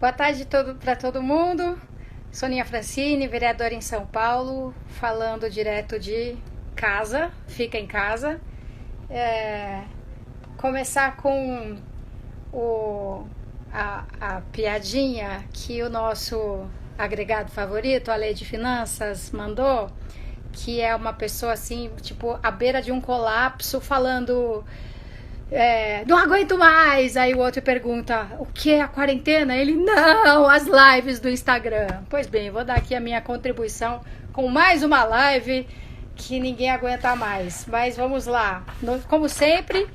Boa tarde para todo mundo. Soninha Francine, vereadora em São Paulo, falando direto de casa, fica em casa. Começar com a piadinha que o nosso agregado favorito, a Lei de Finanças, mandou, que é uma pessoa assim, tipo, à beira de um colapso, falando... não aguento mais. Aí o outro pergunta: o que é a quarentena? Ele: não, as lives do Instagram. Pois bem, vou dar aqui a minha contribuição com mais uma live que ninguém aguenta mais. Mas vamos lá. Como sempre,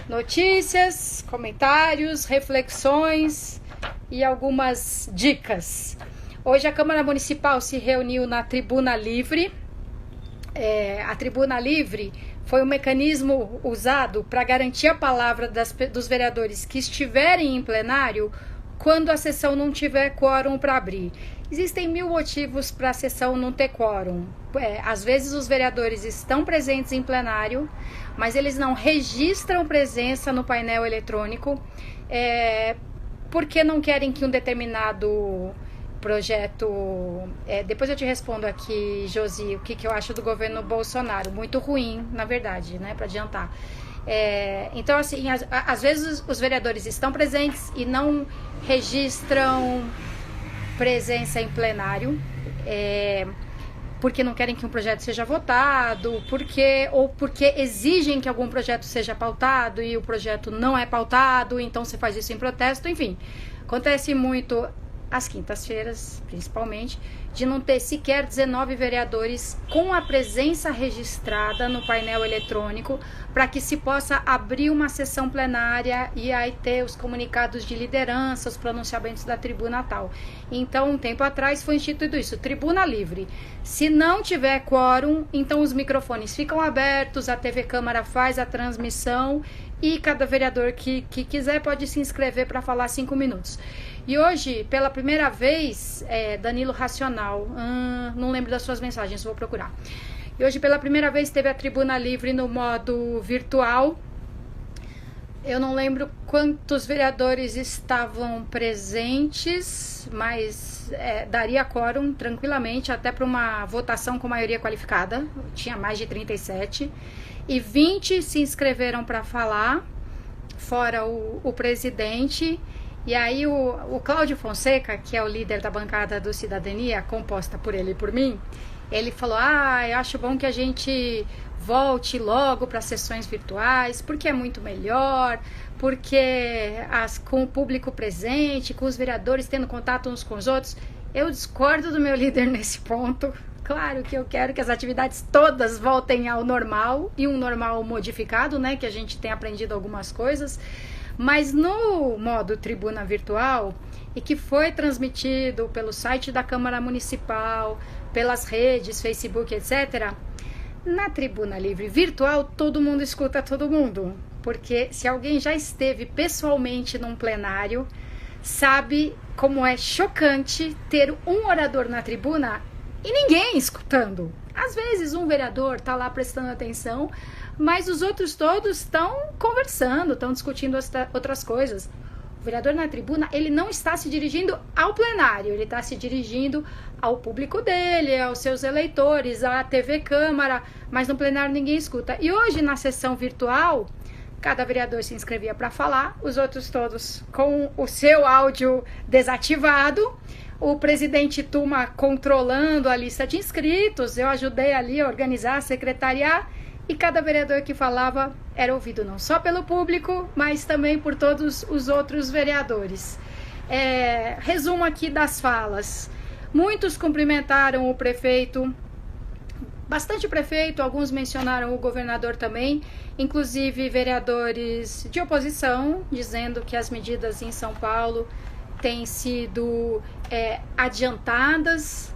notícias, comentários, reflexões e algumas dicas. Hoje a Câmara Municipal se reuniu na Tribuna Livre. A Tribuna Livre foi um mecanismo usado para garantir a palavra dos vereadores que estiverem em plenário quando a sessão não tiver quórum para abrir. Existem 1000 motivos para a sessão não ter quórum. Às vezes os vereadores estão presentes em plenário, mas eles não registram presença no painel eletrônico, porque não querem que um determinado projeto... depois eu te respondo aqui, Josi, o que eu acho do governo Bolsonaro. Muito ruim, na verdade, né, para adiantar. Então, assim, às vezes os vereadores estão presentes e não registram presença em plenário, porque não querem que um projeto seja votado, porque exigem que algum projeto seja pautado e o projeto não é pautado, então você faz isso em protesto. Enfim, acontece muito às quintas-feiras, principalmente, de não ter sequer 19 vereadores com a presença registrada no painel eletrônico para que se possa abrir uma sessão plenária e aí ter os comunicados de liderança, os pronunciamentos da tribuna tal. Então, um tempo atrás foi instituído isso, Tribuna Livre. Se não tiver quórum, então os microfones ficam abertos, a TV Câmara faz a transmissão e cada vereador que quiser pode se inscrever para falar 5 minutos. E hoje, pela primeira vez, Danilo Racional, não lembro das suas mensagens, vou procurar. E hoje, pela primeira vez, teve a Tribuna Livre no modo virtual. Eu não lembro quantos vereadores estavam presentes, mas daria quórum tranquilamente, até para uma votação com maioria qualificada. Tinha mais de 37. E 20 se inscreveram para falar, fora o presidente. E aí o Cláudio Fonseca, que é o líder da bancada do Cidadania, composta por ele e por mim, ele falou: eu acho bom que a gente volte logo para as sessões virtuais, porque é muito melhor, porque com o público presente, com os vereadores tendo contato uns com os outros. Eu discordo do meu líder nesse ponto. Claro que eu quero que as atividades todas voltem ao normal, e um normal modificado, né, que a gente tem aprendido algumas coisas. Mas no modo tribuna virtual, e que foi transmitido pelo site da Câmara Municipal, pelas redes, Facebook, etc., na Tribuna Livre virtual, todo mundo escuta todo mundo. Porque se alguém já esteve pessoalmente num plenário, sabe como é chocante ter um orador na tribuna e ninguém escutando. Às vezes um vereador está lá prestando atenção, mas os outros todos estão conversando, estão discutindo outras coisas. O vereador na tribuna, ele não está se dirigindo ao plenário, ele está se dirigindo ao público dele, aos seus eleitores, à TV Câmara, mas no plenário ninguém escuta. E hoje, na sessão virtual, cada vereador se inscrevia para falar, os outros todos com o seu áudio desativado, o presidente Tuma controlando a lista de inscritos, eu ajudei ali a organizar, a secretariar, e cada vereador que falava era ouvido não só pelo público, mas também por todos os outros vereadores. Resumo aqui das falas. Muitos cumprimentaram o prefeito, bastante prefeito, alguns mencionaram o governador também, inclusive vereadores de oposição, dizendo que as medidas em São Paulo têm sido adiantadas,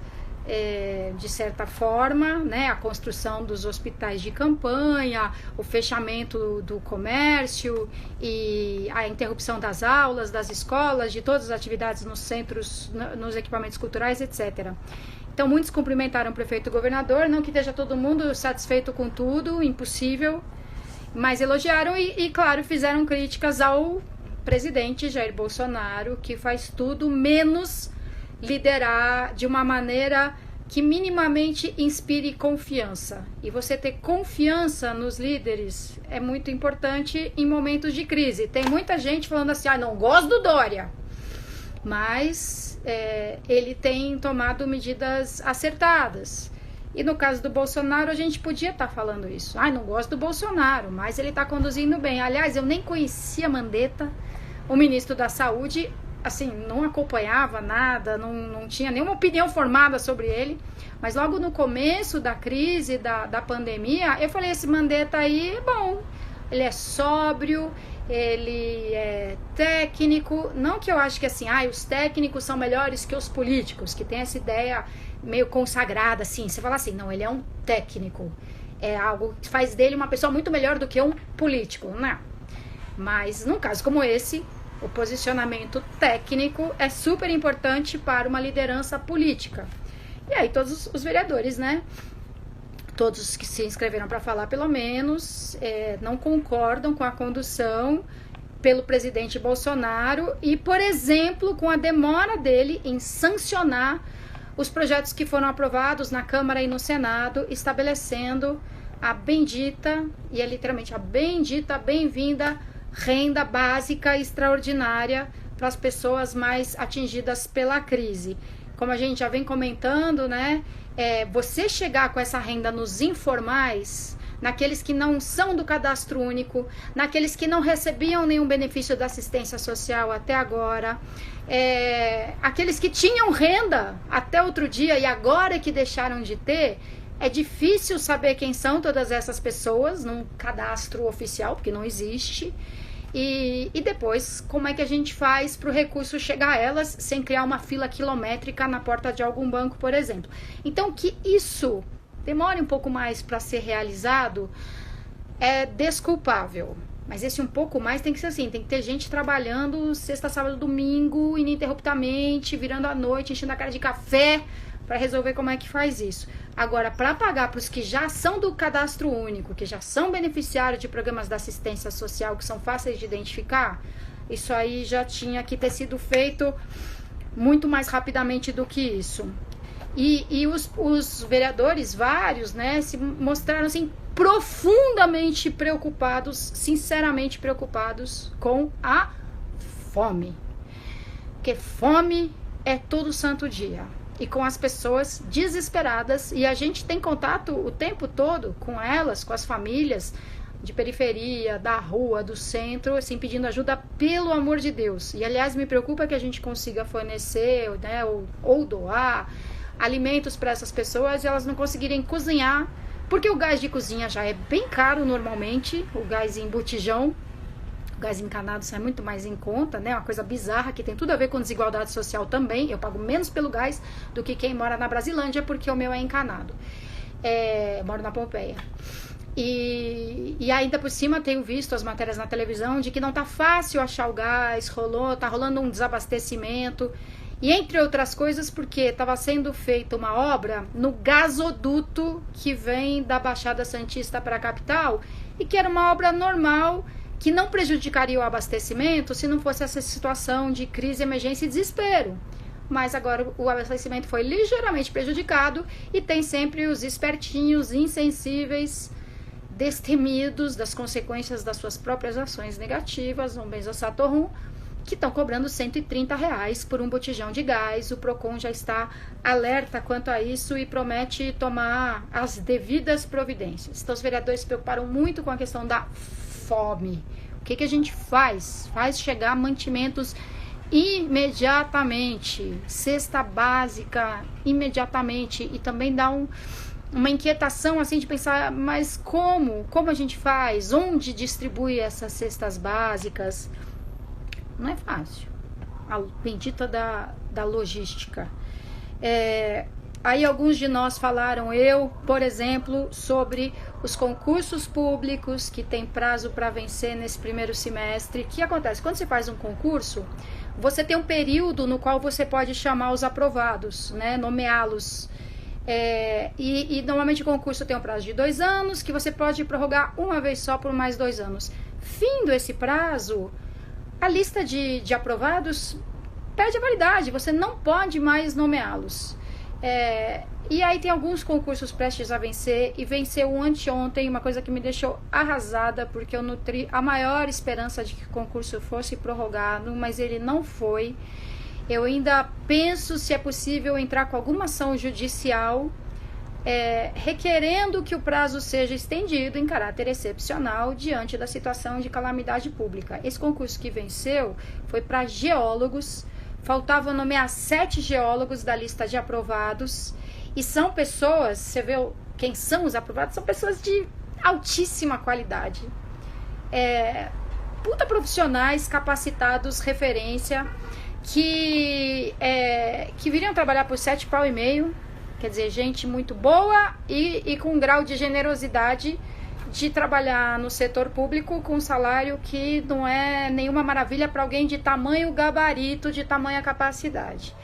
de certa forma, né? A construção dos hospitais de campanha, o fechamento do comércio e a interrupção das aulas, das escolas, de todas as atividades nos centros, nos equipamentos culturais, etc. Então, muitos cumprimentaram o prefeito e o governador, não que esteja todo mundo satisfeito com tudo, impossível, mas elogiaram e claro, fizeram críticas ao presidente Jair Bolsonaro, que faz tudo menos liderar de uma maneira que minimamente inspire confiança. E você ter confiança nos líderes é muito importante em momentos de crise. Tem muita gente falando assim, não gosto do Dória, mas ele tem tomado medidas acertadas. E no caso do Bolsonaro, a gente podia estar falando isso. Não gosto do Bolsonaro, mas ele está conduzindo bem. Aliás, eu nem conhecia Mandetta, o ministro da Saúde, assim, não acompanhava nada, não tinha nenhuma opinião formada sobre ele, mas logo no começo da crise, da pandemia, eu falei, esse Mandetta aí é bom, ele é sóbrio, ele é técnico, não que eu acho que assim, os técnicos são melhores que os políticos, que tem essa ideia meio consagrada, assim, você fala assim, não, ele é um técnico, é algo que faz dele uma pessoa muito melhor do que um político, não, mas num caso como esse, o posicionamento técnico é super importante para uma liderança política. E aí todos os vereadores, né? Todos os que se inscreveram para falar, pelo menos, não concordam com a condução pelo presidente Bolsonaro e, por exemplo, com a demora dele em sancionar os projetos que foram aprovados na Câmara e no Senado, estabelecendo a bendita, e é literalmente a bendita, bem-vinda, renda básica extraordinária para as pessoas mais atingidas pela crise. Como a gente já vem comentando, né? Você chegar com essa renda nos informais, naqueles que não são do cadastro único, naqueles que não recebiam nenhum benefício da assistência social até agora, aqueles que tinham renda até outro dia e agora que deixaram de ter, é difícil saber quem são todas essas pessoas num cadastro oficial, porque não existe. E depois, como é que a gente faz para o recurso chegar a elas sem criar uma fila quilométrica na porta de algum banco, por exemplo. Então, que isso demore um pouco mais para ser realizado é desculpável. Mas esse um pouco mais tem que ser assim, tem que ter gente trabalhando sexta, sábado, domingo, ininterruptamente, virando a noite, enchendo a cara de café para resolver como é que faz isso. Agora, para pagar para os que já são do cadastro único, que já são beneficiários de programas da assistência social, que são fáceis de identificar, isso aí já tinha que ter sido feito muito mais rapidamente do que isso. E os vereadores, vários, né, se mostraram assim, profundamente preocupados, sinceramente preocupados com a fome. Porque fome é todo santo dia. E com as pessoas desesperadas, e a gente tem contato o tempo todo com elas, com as famílias de periferia, da rua, do centro, assim, pedindo ajuda, pelo amor de Deus. E aliás, me preocupa que a gente consiga fornecer, né, ou doar alimentos para essas pessoas e elas não conseguirem cozinhar, porque o gás de cozinha já é bem caro normalmente, o gás em botijão. O gás encanado sai muito mais em conta, né? Uma coisa bizarra que tem tudo a ver com desigualdade social também. Eu pago menos pelo gás do que quem mora na Brasilândia, porque o meu é encanado. Eu moro na Pompeia. E ainda por cima tenho visto as matérias na televisão de que não tá fácil achar o gás, tá rolando um desabastecimento. E entre outras coisas porque estava sendo feita uma obra no gasoduto que vem da Baixada Santista para a capital e que era uma obra normal, que não prejudicaria o abastecimento se não fosse essa situação de crise, emergência e desespero. Mas agora o abastecimento foi ligeiramente prejudicado e tem sempre os espertinhos, insensíveis, destemidos das consequências das suas próprias ações negativas, um benzoçatorum, que estão cobrando R$130 por um botijão de gás. O Procon já está alerta quanto a isso e promete tomar as devidas providências. Então os vereadores se preocuparam muito com a questão da fome. O que a gente faz? Faz chegar mantimentos imediatamente, cesta básica imediatamente, e também dá uma inquietação assim de pensar, mas como a gente faz? Onde distribui essas cestas básicas? Não é fácil. A bendita da logística. Aí alguns de nós falaram, por exemplo, sobre os concursos públicos que tem prazo para vencer nesse primeiro semestre. O que acontece? Quando você faz um concurso, você tem um período no qual você pode chamar os aprovados, né, nomeá-los. E normalmente o concurso tem um prazo de 2 anos, que você pode prorrogar uma vez só por mais 2 anos. Findo esse prazo, a lista de aprovados perde a validade, você não pode mais nomeá-los. E aí tem alguns concursos prestes a vencer, e venceu um anteontem, uma coisa que me deixou arrasada, porque eu nutri a maior esperança de que o concurso fosse prorrogado, mas ele não foi. Eu ainda penso se é possível entrar com alguma ação judicial requerendo que o prazo seja estendido em caráter excepcional diante da situação de calamidade pública. Esse concurso que venceu foi para geólogos, faltavam nomear 7 geólogos da lista de aprovados, e são pessoas, você vê quem são os aprovados, são pessoas de altíssima qualidade, puta profissionais, capacitados, referência, que viriam trabalhar por 7 pau e meio. Quer dizer, gente muito boa e com um grau de generosidade de trabalhar no setor público com um salário que não é nenhuma maravilha para alguém de tamanho gabarito, de tamanha capacidade.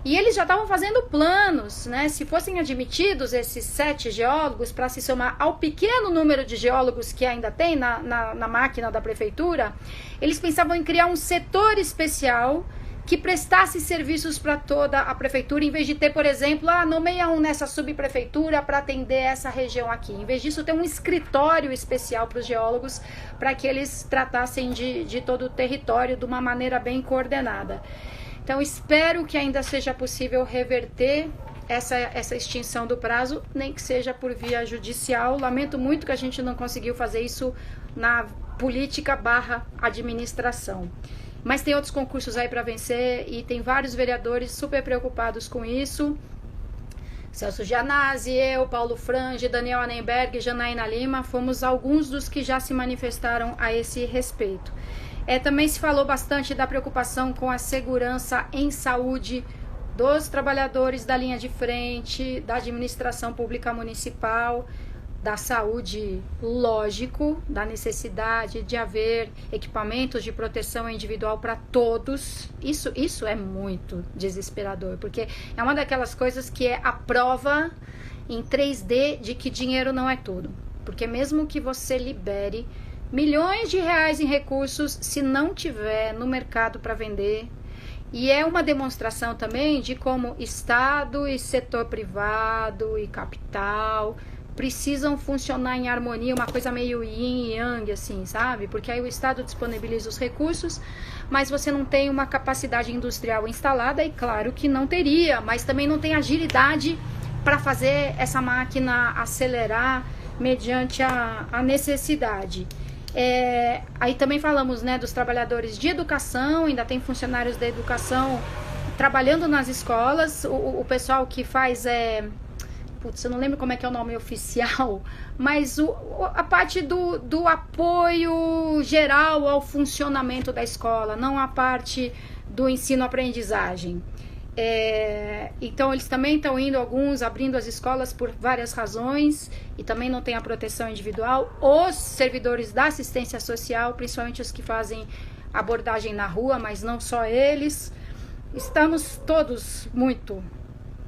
E eles já estavam fazendo planos, né? Se fossem admitidos esses 7 geólogos para se somar ao pequeno número de geólogos que ainda tem na máquina da prefeitura, eles pensavam em criar um setor especial que prestasse serviços para toda a prefeitura, em vez de ter, por exemplo, nomeia um nessa subprefeitura para atender essa região aqui. Em vez disso, ter um escritório especial para os geólogos, para que eles tratassem de todo o território de uma maneira bem coordenada. Então, espero que ainda seja possível reverter essa extinção do prazo, nem que seja por via judicial. Lamento muito que a gente não conseguiu fazer isso na política / administração. Mas tem outros concursos aí para vencer e tem vários vereadores super preocupados com isso. Celso Gianazzi, eu, Paulo Frange, Daniel Anenberg, Janaína Lima, fomos alguns dos que já se manifestaram a esse respeito. Também se falou bastante da preocupação com a segurança em saúde dos trabalhadores da linha de frente, da administração pública municipal, da saúde, lógico, da necessidade de haver equipamentos de proteção individual para todos. Isso é muito desesperador, porque é uma daquelas coisas que é a prova em 3D de que dinheiro não é tudo. Porque mesmo que você libere milhões de reais em recursos, se não tiver no mercado para vender, e é uma demonstração também de como Estado e setor privado e capital precisam funcionar em harmonia, uma coisa meio yin e yang, assim, sabe? Porque aí o Estado disponibiliza os recursos, mas você não tem uma capacidade industrial instalada, e claro que não teria, mas também não tem agilidade para fazer essa máquina acelerar mediante a necessidade. Aí também falamos, né, dos trabalhadores de educação, ainda tem funcionários da educação trabalhando nas escolas, o pessoal que faz eu não lembro como é que é o nome oficial, mas a parte do apoio geral ao funcionamento da escola, não a parte do ensino-aprendizagem. Então eles também estão indo, alguns abrindo as escolas por várias razões, e também não tem a proteção individual. Os servidores da assistência social, principalmente os que fazem abordagem na rua, mas não só eles, estamos todos muito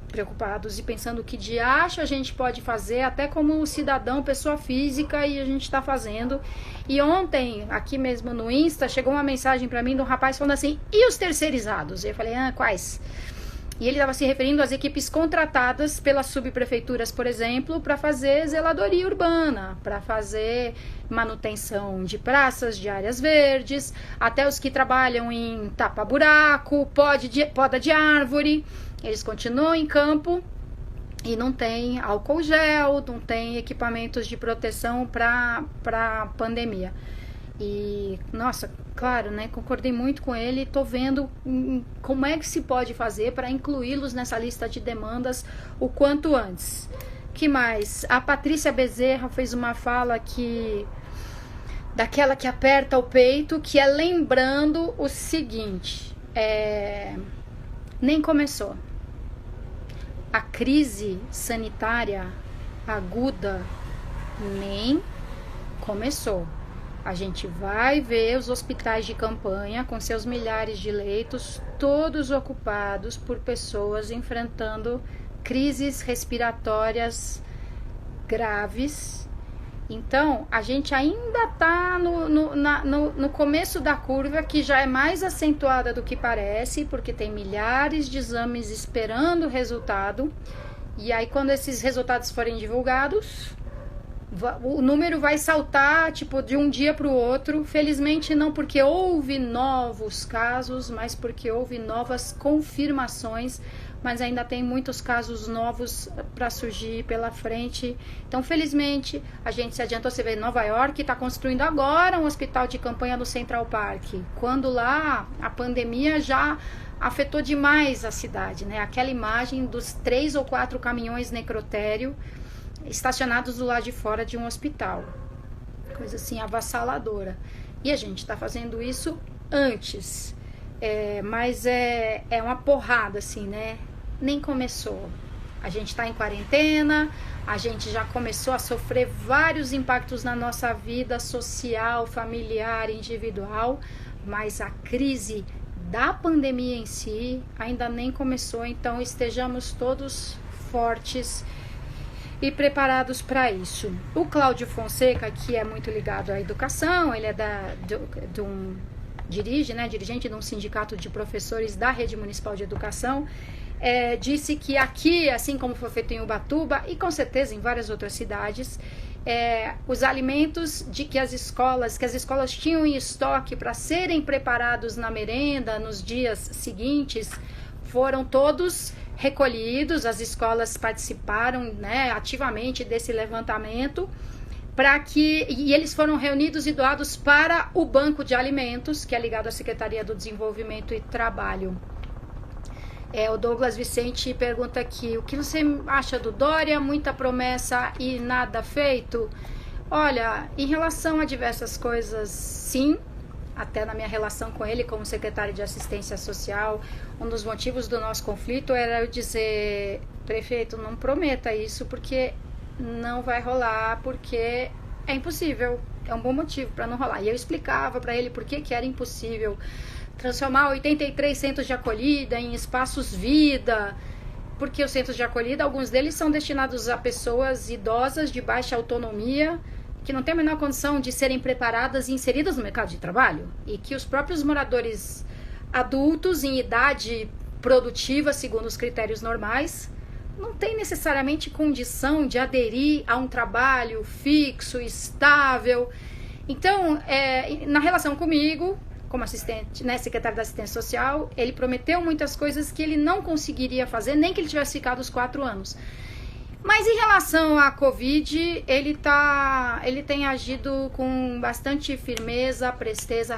preocupados e pensando o que de acho a gente pode fazer, até como cidadão, pessoa física, e a gente está fazendo. E ontem, aqui mesmo no Insta, chegou uma mensagem para mim de um rapaz falando assim: e os terceirizados? E eu falei: quais? E ele estava se referindo às equipes contratadas pelas subprefeituras, por exemplo, para fazer zeladoria urbana, para fazer manutenção de praças, de áreas verdes, até os que trabalham em tapa-buraco, poda de árvore. Eles continuam em campo e não tem álcool gel, não tem equipamentos de proteção para pandemia. E, nossa, claro, né, concordei muito com ele, estou vendo como é que se pode fazer para incluí-los nessa lista de demandas o quanto antes. Que mais? A Patrícia Bezerra fez uma fala daquela que aperta o peito, que é lembrando o seguinte: nem começou. A crise sanitária aguda nem começou. A gente vai ver os hospitais de campanha com seus milhares de leitos, todos ocupados por pessoas enfrentando crises respiratórias graves, Então, a gente ainda está no começo da curva, que já é mais acentuada do que parece, porque tem milhares de exames esperando o resultado. E aí, quando esses resultados forem divulgados, o número vai saltar, tipo, de um dia para o outro. Felizmente, não porque houve novos casos, mas porque houve novas confirmações. Mas ainda tem muitos casos novos para surgir pela frente. Então, felizmente, a gente se adiantou. Você vê, Nova York está construindo agora um hospital de campanha no Central Park, quando lá a pandemia já afetou demais a cidade, né? Aquela imagem dos 3 ou 4 caminhões necrotério estacionados do lado de fora de um hospital. Coisa assim avassaladora. E a gente está fazendo isso antes. Mas é uma porrada, assim, né? Nem começou. A gente está em quarentena, a gente já começou a sofrer vários impactos na nossa vida social, familiar, individual, mas a crise da pandemia em si ainda nem começou, então estejamos todos fortes e preparados para isso. O Cláudio Fonseca, que é muito ligado à educação, ele é dirigente de um sindicato de professores da Rede Municipal de Educação, disse que aqui, assim como foi feito em Ubatuba e com certeza em várias outras cidades, os alimentos que as escolas tinham em estoque para serem preparados na merenda nos dias seguintes, foram todos recolhidos. As escolas participaram, né, ativamente desse levantamento, e eles foram reunidos e doados para o Banco de Alimentos, que é ligado à Secretaria do Desenvolvimento e Trabalho. O Douglas Vicente pergunta aqui: o que você acha do Dória? Muita promessa e nada feito? Olha, em relação a diversas coisas, sim. Até na minha relação com ele como secretário de Assistência Social, um dos motivos do nosso conflito era eu dizer: prefeito, não prometa isso, porque não vai rolar, porque é impossível. É um bom motivo para não rolar. E eu explicava para ele por que era impossível transformar 83 centros de acolhida em espaços vida, porque os centros de acolhida, alguns deles são destinados a pessoas idosas de baixa autonomia, que não têm a menor condição de serem preparadas e inseridas no mercado de trabalho, e que os próprios moradores adultos em idade produtiva, segundo os critérios normais, não têm necessariamente condição de aderir a um trabalho fixo, estável. Então, na relação comigo, como assistente, né, secretário da Assistência Social, ele prometeu muitas coisas que ele não conseguiria fazer, nem que ele tivesse ficado os 4 anos. Mas em relação à Covid, ele tem agido com bastante firmeza,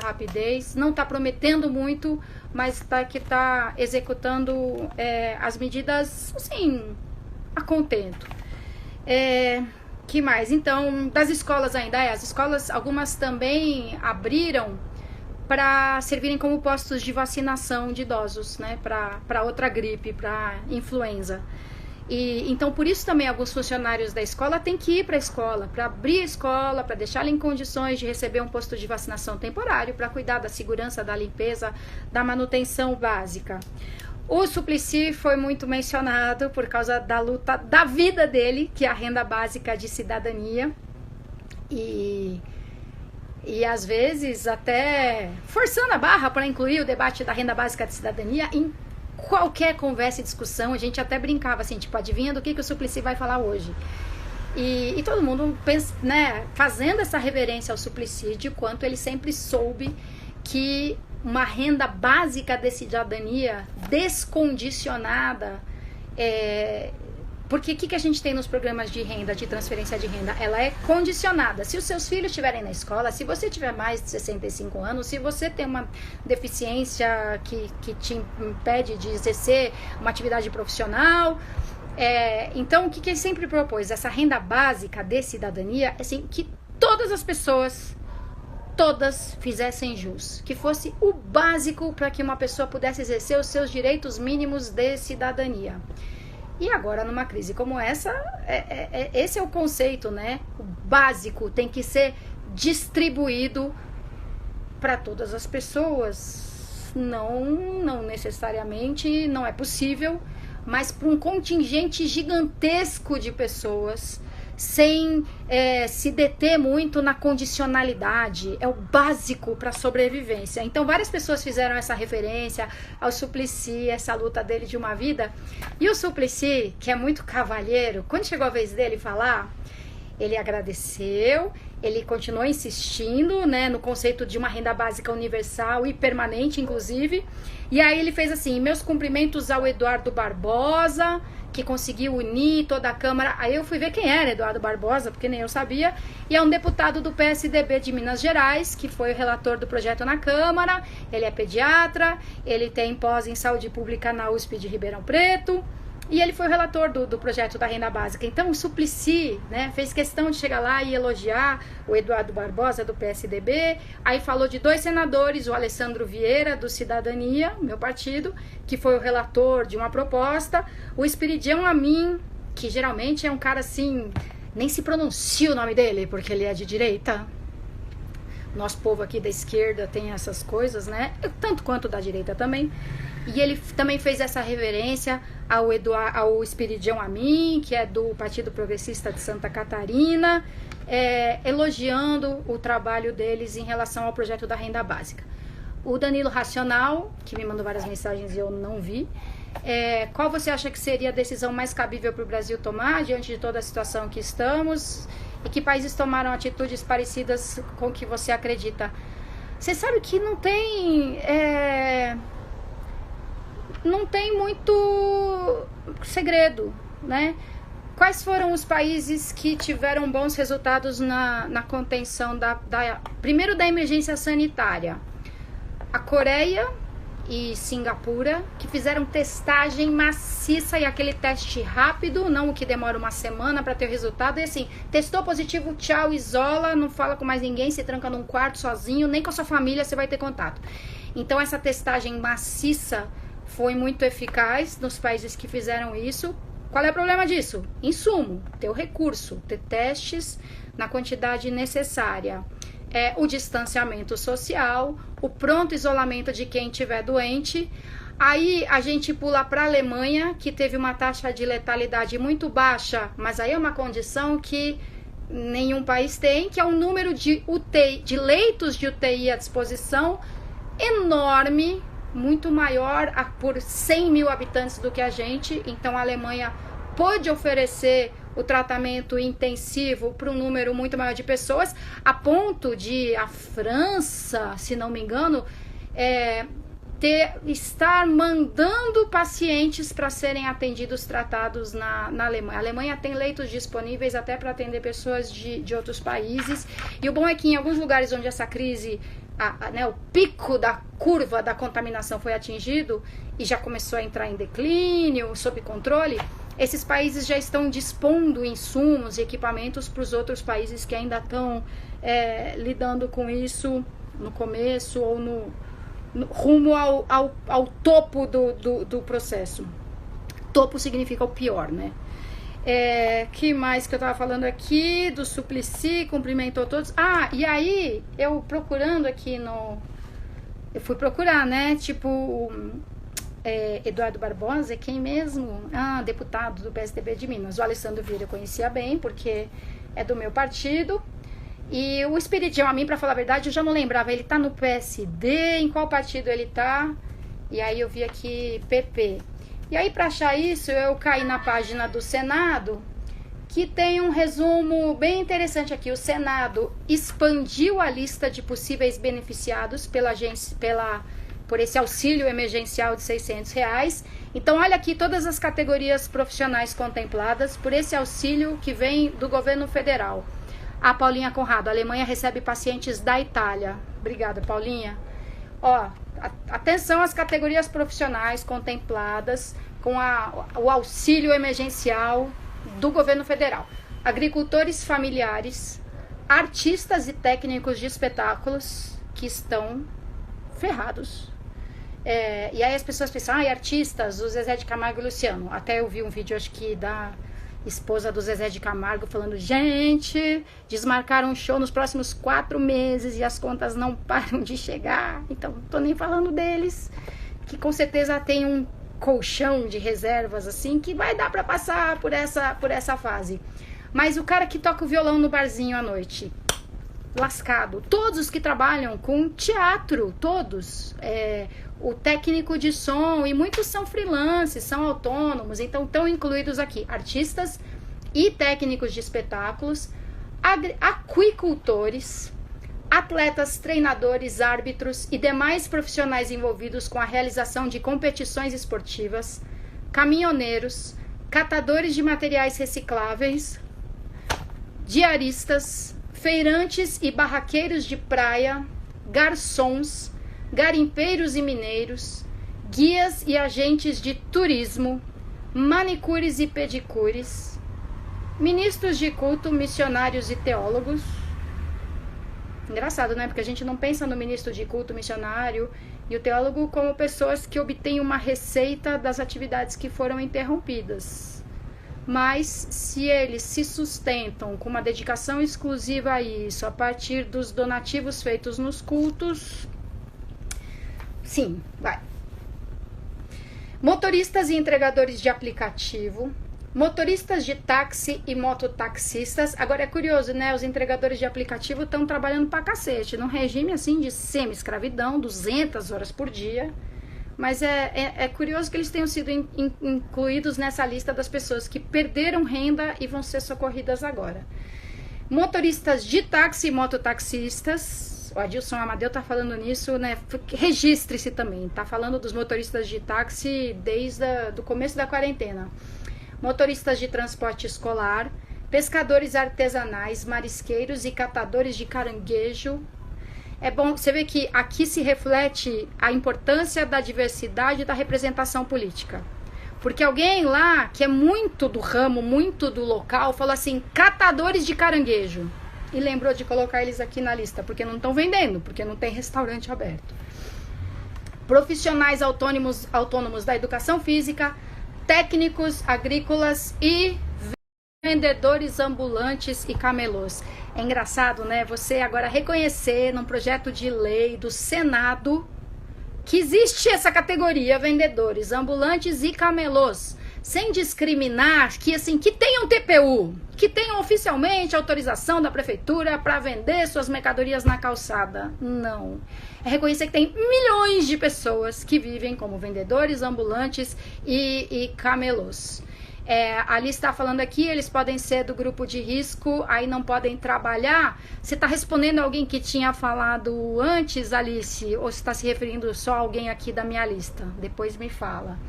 rapidez. Não está prometendo muito, mas está executando as medidas, assim, a contento. Que mais? Então, das escolas ainda, as escolas, algumas também abriram para servirem como postos de vacinação de idosos, né, para outra gripe, para influenza. Então, por isso também alguns funcionários da escola têm que ir para a escola, para abrir a escola, para deixá-la em condições de receber um posto de vacinação temporário, para cuidar da segurança, da limpeza, da manutenção básica. O Suplicy foi muito mencionado por causa da luta da vida dele, que é a renda básica de cidadania, e às vezes até forçando a barra para incluir o debate da renda básica de cidadania em qualquer conversa e discussão. A gente até brincava assim, tipo, adivinha do que o Suplicy vai falar hoje. E todo mundo pensa, né, fazendo essa reverência ao Suplicy, de quanto ele sempre soube que uma renda básica de cidadania descondicionada, porque o que a gente tem nos programas de renda, de transferência de renda? Ela é condicionada. Se os seus filhos estiverem na escola, se você tiver mais de 65 anos, se você tem uma deficiência que te impede de exercer uma atividade profissional. Então, o que ele sempre propôs? Essa renda básica de cidadania, assim, que todas as pessoas, todas fizessem jus. Que fosse o básico para que uma pessoa pudesse exercer os seus direitos mínimos de cidadania. E agora, numa crise como essa, esse é o conceito, né? O básico tem que ser distribuído para todas as pessoas. Não necessariamente, não é possível, mas para um contingente gigantesco de pessoas sem se deter muito na condicionalidade. É o básico para a sobrevivência. Então várias pessoas fizeram essa referência ao Suplicy, essa luta dele de uma vida. E o Suplicy, que é muito cavalheiro, quando chegou a vez dele falar, ele agradeceu, ele continuou insistindo, né, no conceito de uma renda básica universal e permanente, inclusive. E aí ele fez assim: meus cumprimentos ao Eduardo Barbosa, que conseguiu unir toda a Câmara. Aí eu fui ver quem era Eduardo Barbosa, porque nem eu sabia. E é um deputado do PSDB de Minas Gerais, que foi o relator do projeto na Câmara. Ele é pediatra, ele tem pós em saúde pública na USP de Ribeirão Preto. E ele foi o relator do projeto da renda básica. Então o Suplicy, né, fez questão de chegar lá e elogiar o Eduardo Barbosa do PSDB. Aí falou de 2 senadores, o Alessandro Vieira do Cidadania, meu partido, que foi o relator de uma proposta. O Espiridião Amin, que geralmente é um cara assim, nem se pronuncia o nome dele, porque ele é de direita. Nosso povo aqui da esquerda tem essas coisas, né? Tanto quanto da direita também. E ele também fez essa reverência ao Espiridião Amin, que é do Partido Progressista de Santa Catarina, elogiando o trabalho deles em relação ao projeto da renda básica. O Danilo Racional, que me mandou várias mensagens e eu não vi, qual você acha que seria a decisão mais cabível para o Brasil tomar diante de toda a situação que estamos? E que países tomaram atitudes parecidas com o que você acredita? Você sabe que não tem muito segredo, né? Quais foram os países que tiveram bons resultados na contenção primeiro da emergência sanitária? A Coreia e Singapura, que fizeram testagem maciça e aquele teste rápido, não o que demora uma semana para ter o resultado. E assim, testou positivo, tchau, isola, não fala com mais ninguém, se tranca num quarto sozinho, nem com a sua família você vai ter contato. Então essa testagem maciça foi muito eficaz nos países que fizeram isso. Qual é o problema disso? Insumo, ter o recurso, ter testes na quantidade necessária. O distanciamento social, o pronto isolamento de quem estiver doente. Aí a gente pula para a Alemanha, que teve uma taxa de letalidade muito baixa, mas aí é uma condição que nenhum país tem, que é um número de de leitos de UTI à disposição enorme, muito maior por 100 mil habitantes do que a gente. Então a Alemanha pôde oferecer o tratamento intensivo para um número muito maior de pessoas, a ponto de a França, se não me engano, estar mandando pacientes para serem atendidos, tratados na Alemanha. A Alemanha tem leitos disponíveis até para atender pessoas de outros países. E o bom é que em alguns lugares onde essa crise, o pico da curva da contaminação foi atingido e já começou a entrar em declínio, sob controle, esses países já estão dispondo insumos e equipamentos para os outros países que ainda estão lidando com isso no começo ou rumo ao topo do processo. Topo significa o pior, né? Que mais que eu tava falando aqui? Do Suplicy, cumprimentou todos. E aí, eu procurando aqui eu fui procurar, né? Tipo, Eduardo Barbosa, quem mesmo? Deputado do PSDB de Minas. O Alessandro Vieira eu conhecia bem, porque é do meu partido. E o Espiridião Amin, pra falar a verdade, eu já não lembrava. Ele tá no PSD, em qual partido ele tá? E aí eu vi aqui PP. E aí, para achar isso, eu caí na página do Senado, que tem um resumo bem interessante aqui. O Senado expandiu a lista de possíveis beneficiados por esse auxílio emergencial de R$600. Então, olha aqui todas as categorias profissionais contempladas por esse auxílio que vem do governo federal. A Paulinha Conrado, a Alemanha recebe pacientes da Itália. Obrigada, Paulinha. Atenção às categorias profissionais contempladas com o auxílio emergencial do governo federal: agricultores familiares, artistas e técnicos de espetáculos que estão ferrados. E aí as pessoas pensam, artistas, o Zezé de Camargo e Luciano. Até eu vi um vídeo, acho que da esposa do Zezé de Camargo, falando: gente, desmarcaram um show nos próximos 4 meses e as contas não param de chegar. Então, não tô nem falando deles, que com certeza tem um colchão de reservas assim que vai dar para passar por essa fase. Mas o cara que toca o violão no barzinho à noite, lascado. Todos os que trabalham com teatro, todos. O técnico de som, e muitos são freelancers, são autônomos, então estão incluídos aqui artistas e técnicos de espetáculos, aquicultores, atletas, treinadores, árbitros e demais profissionais envolvidos com a realização de competições esportivas, caminhoneiros, catadores de materiais recicláveis, diaristas, feirantes e barraqueiros de praia, garçons, garimpeiros e mineiros, guias e agentes de turismo, manicures e pedicures, ministros de culto, missionários e teólogos. Engraçado, né? Porque a gente não pensa no ministro de culto, missionário e o teólogo como pessoas que obtêm uma receita das atividades que foram interrompidas. Mas se eles se sustentam com uma dedicação exclusiva a isso, a partir dos donativos feitos nos cultos, sim, vai. Motoristas e entregadores de aplicativo, motoristas de táxi e mototaxistas. Agora é curioso, né? Os entregadores de aplicativo estão trabalhando pra cacete, num regime assim de semi-escravidão, 200 horas por dia. Mas é curioso que eles tenham sido incluídos nessa lista das pessoas que perderam renda e vão ser socorridas agora. Motoristas de táxi e mototaxistas. O Adilson Amadeu tá falando nisso, né? Registre-se também. Tá falando dos motoristas de táxi desde o começo da quarentena. Motoristas de transporte escolar, pescadores artesanais, marisqueiros e catadores de caranguejo. É bom, você vê que aqui se reflete a importância da diversidade e da representação política. Porque alguém lá, que é muito do ramo, muito do local, falou assim, catadores de caranguejo. E lembrou de colocar eles aqui na lista, porque não estão vendendo, porque não tem restaurante aberto. Profissionais autônomos da educação física, técnicos agrícolas e vendedores ambulantes e camelôs. É engraçado, né? Você agora reconhecer num projeto de lei do Senado que existe essa categoria, vendedores ambulantes e camelôs, sem discriminar, que assim, que tenham TPU, que tenham oficialmente autorização da prefeitura para vender suas mercadorias na calçada. Não. É reconhecer que tem milhões de pessoas que vivem como vendedores ambulantes e camelôs. Ali está falando aqui, eles podem ser do grupo de risco, aí não podem trabalhar. Você está respondendo a alguém que tinha falado antes, Alice, ou você está se referindo só a alguém aqui da minha lista? Depois me fala.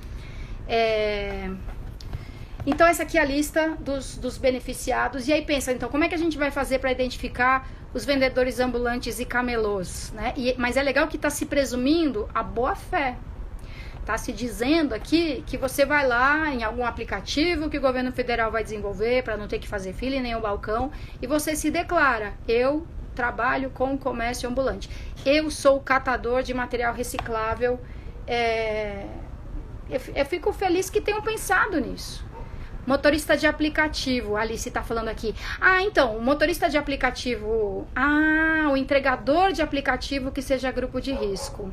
Então essa aqui é a lista dos beneficiados. E aí pensa, então, como é que a gente vai fazer para identificar os vendedores ambulantes e camelôs, né? Mas é legal que está se presumindo a boa fé. Está se dizendo aqui que você vai lá em algum aplicativo que o governo federal vai desenvolver para não ter que fazer fila em nenhum balcão e você se declara, eu trabalho com comércio ambulante, eu sou catador de material reciclável. Eu fico feliz que tenham pensado nisso. Motorista de aplicativo, a Alice está falando aqui. Então, o motorista de aplicativo... o entregador de aplicativo que seja grupo de risco.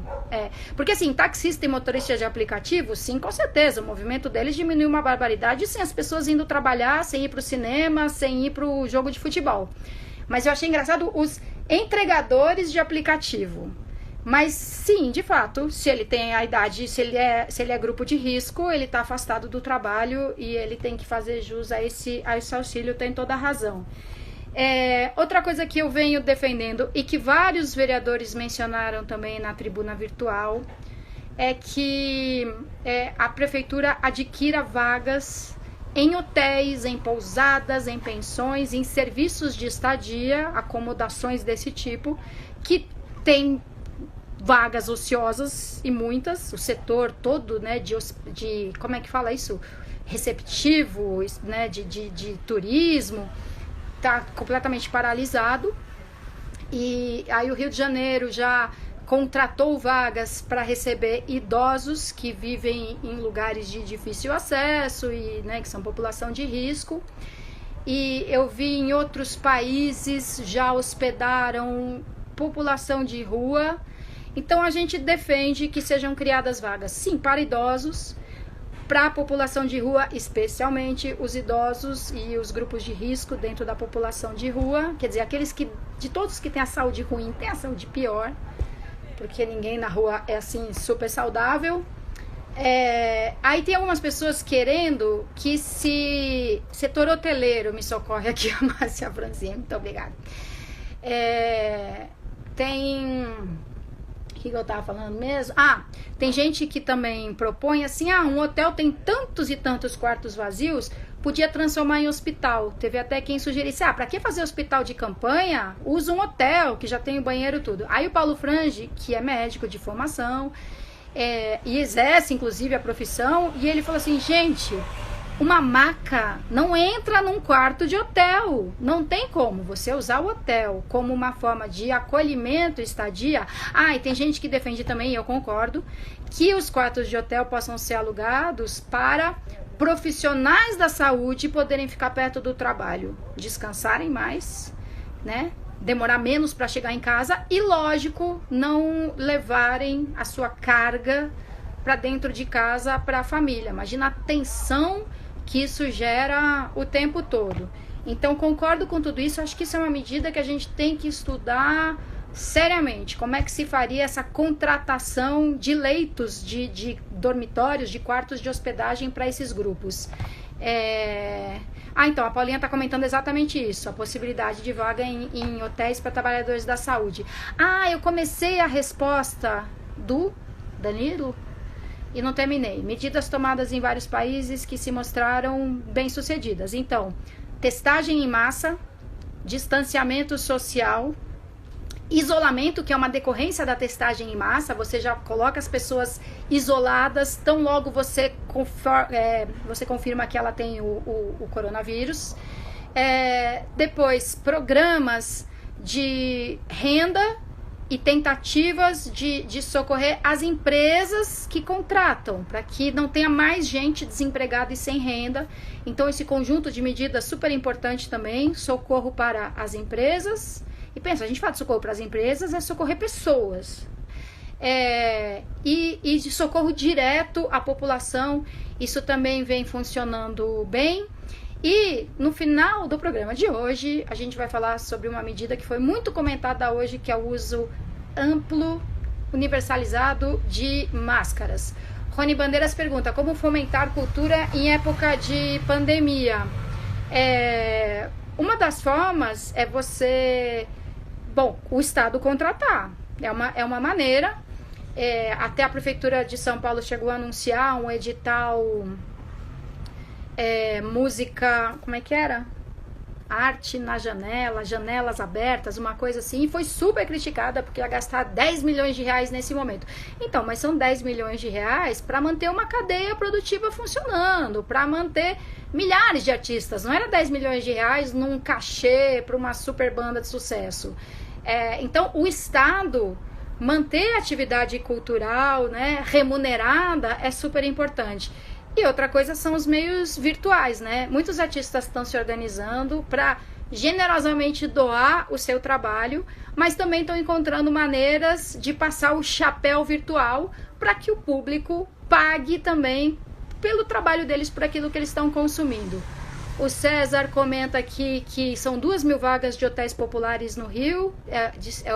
Porque assim, taxista e motorista de aplicativo, sim, com certeza, o movimento deles diminuiu uma barbaridade sem as pessoas indo trabalhar, sem ir para o cinema, sem ir para o jogo de futebol. Mas eu achei engraçado os entregadores de aplicativo. Mas sim, de fato, se ele tem a idade, se ele é grupo de risco, ele está afastado do trabalho e ele tem que fazer jus a esse auxílio, tem toda a razão. Outra coisa que eu venho defendendo e que vários vereadores mencionaram também na tribuna virtual é que a prefeitura adquira vagas em hotéis, em pousadas, em pensões, em serviços de estadia, acomodações desse tipo, que tem vagas ociosas e muitas, o setor todo, né, de como é que fala isso? Receptivo, né, de turismo, tá completamente paralisado. E aí o Rio de Janeiro já contratou vagas para receber idosos que vivem em lugares de difícil acesso e, né, que são população de risco. E eu vi em outros países já hospedaram população de rua. Então a gente defende que sejam criadas vagas, sim, para idosos, para a população de rua, especialmente os idosos e os grupos de risco dentro da população de rua, quer dizer, aqueles que, de todos que têm a saúde ruim, têm a saúde pior, porque ninguém na rua é assim super saudável. Aí tem algumas pessoas querendo que se setor hoteleiro, me socorre aqui a Márcia Franzinha, muito obrigada. Tem... O que eu tava falando mesmo? Tem gente que também propõe assim, um hotel tem tantos e tantos quartos vazios, podia transformar em hospital. Teve até quem sugerisse, pra que fazer hospital de campanha? Usa um hotel, que já tem o banheiro e tudo. Aí o Paulo Frange, que é médico de formação, e exerce inclusive a profissão, e ele falou assim, gente, uma maca não entra num quarto de hotel, não tem como você usar o hotel como uma forma de acolhimento, estadia. E tem gente que defende também, e eu concordo, que os quartos de hotel possam ser alugados para profissionais da saúde poderem ficar perto do trabalho, descansarem mais, né? Demorar menos para chegar em casa e, lógico, não levarem a sua carga para dentro de casa para a família. Imagina a tensão que isso gera o tempo todo. Então, concordo com tudo isso. Acho que isso é uma medida que a gente tem que estudar seriamente. Como é que se faria essa contratação de leitos, de dormitórios, de quartos de hospedagem para esses grupos. Então, a Paulinha está comentando exatamente isso, a possibilidade de vaga em hotéis para trabalhadores da saúde. Eu comecei a resposta do Danilo e não terminei. Medidas tomadas em vários países que se mostraram bem-sucedidas. Então, testagem em massa, distanciamento social, isolamento, que é uma decorrência da testagem em massa, você já coloca as pessoas isoladas, tão logo você confirma que ela tem o coronavírus. Depois, programas de renda e tentativas de socorrer as empresas que contratam, para que não tenha mais gente desempregada e sem renda. Então, esse conjunto de medidas super importante também, socorro para as empresas. E pensa, a gente fala de socorro para as empresas, é socorrer pessoas. E de socorro direto à população, isso também vem funcionando bem. E no final do programa de hoje, a gente vai falar sobre uma medida que foi muito comentada hoje, que é o uso amplo, universalizado de máscaras. Rony Bandeiras pergunta, como fomentar cultura em época de pandemia? Uma das formas é você... o Estado contratar. É uma maneira. Até a Prefeitura de São Paulo chegou a anunciar um edital... música, como é que era? Arte na janela, janelas abertas, uma coisa assim, e foi super criticada porque ia gastar 10 milhões de reais nesse momento. Então, mas são 10 milhões de reais para manter uma cadeia produtiva funcionando, para manter milhares de artistas. Não era 10 milhões de reais num cachê para uma super banda de sucesso. Então, o Estado manter a atividade cultural, né, remunerada é super importante. E outra coisa são os meios virtuais, né? Muitos artistas estão se organizando para generosamente doar o seu trabalho, mas também estão encontrando maneiras de passar o chapéu virtual para que o público pague também pelo trabalho deles, por aquilo que eles estão consumindo. O César comenta aqui que são 2.000 vagas de hotéis populares no Rio,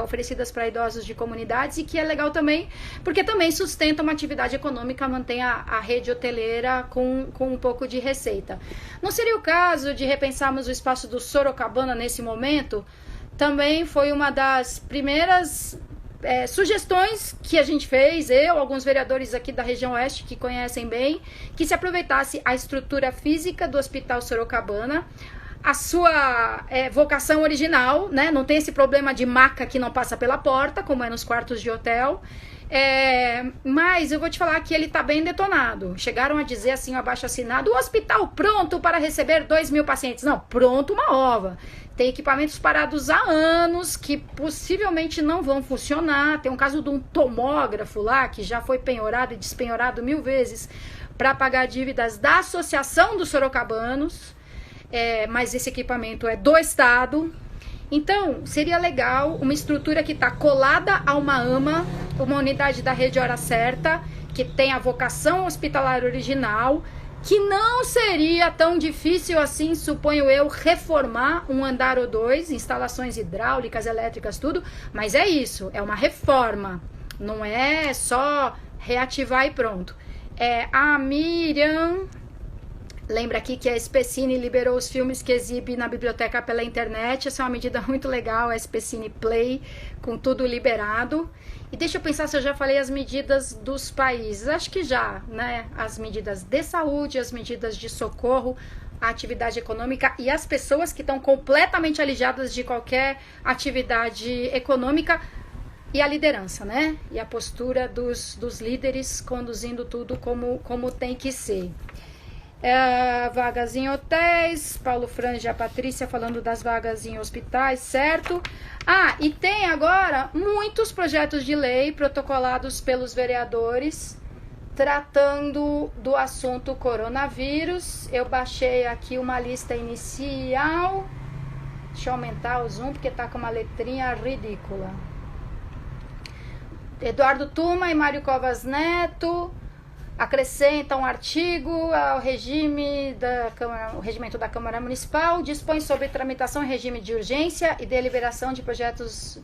oferecidas para idosos de comunidades, e que é legal também, porque também sustenta uma atividade econômica, mantém a rede hoteleira com um pouco de receita. Não seria o caso de repensarmos o espaço do Sorocabana nesse momento? Também foi uma das primeiras sugestões que a gente fez, alguns vereadores aqui da região oeste que conhecem bem, que se aproveitasse a estrutura física do Hospital Sorocabana, a sua vocação original, né? Não tem esse problema de maca que não passa pela porta, como é nos quartos de hotel. Mas eu vou te falar que ele está bem detonado. Chegaram a dizer assim, abaixo-assinado, o hospital pronto para receber 2.000 pacientes. Não, pronto uma ova. Tem equipamentos parados há anos que possivelmente não vão funcionar. Tem um caso de um tomógrafo lá que já foi penhorado e despenhorado 1000 vezes para pagar dívidas da Associação dos Sorocabanos. Mas esse equipamento é do Estado. Então, seria legal uma estrutura que está colada a uma AMA, uma unidade da Rede Hora Certa, que tem a vocação hospitalar original, que não seria tão difícil assim, suponho eu, reformar um andar ou dois, instalações hidráulicas, elétricas, tudo, mas é isso, é uma reforma, não é só reativar e pronto. A Miriam lembra aqui que a SPCine liberou os filmes que exibe na biblioteca pela internet. Essa é uma medida muito legal, a SPCine Play, com tudo liberado. E deixa eu pensar se eu já falei as medidas dos países. Acho que já, né? As medidas de saúde, as medidas de socorro, a atividade econômica e as pessoas que estão completamente alijadas de qualquer atividade econômica e a liderança, né? E a postura dos líderes conduzindo tudo como tem que ser. Vagas em hotéis, Paulo Franja, a Patrícia falando das vagas em hospitais, certo? E tem agora muitos projetos de lei protocolados pelos vereadores tratando do assunto coronavírus. Eu baixei aqui uma lista inicial. Deixa eu aumentar o zoom porque tá com uma letrinha ridícula. Eduardo Tuma e Mário Covas Neto acrescentam um artigo ao o regimento da Câmara Municipal, dispõe sobre tramitação em regime de urgência e deliberação de projetos